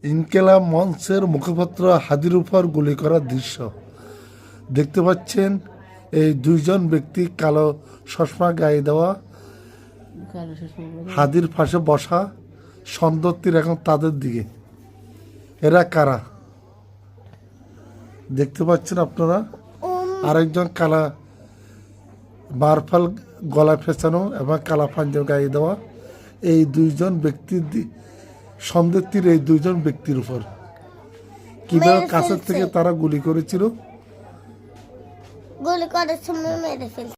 ইনকিলাব মঞ্চের মুখপাত্র হাদির উপর গুলি করার দৃশ্য দেখতে পাচ্ছেন। এই দুইজন ব্যক্তি কালো চশমা গায়ে দেওয়া, হাদির পাশে বসা, সন্দেহ তীর এখন তাদের দিকে। এরা কারা দেখতে পাচ্ছেন আপনারা? আরেকজন কালা মারফাল গলায় ফেঁচানো এবং কালা পাঞ্জাবি গায়ে দেওয়া, এই দুইজন ব্যক্তির সন্দেহ তীর এই দুইজন ব্যক্তির উপর। কিভাবে কাছের থেকে তারা গুলি করেছিল, গুলি করার সময় মেরে ফেলছে।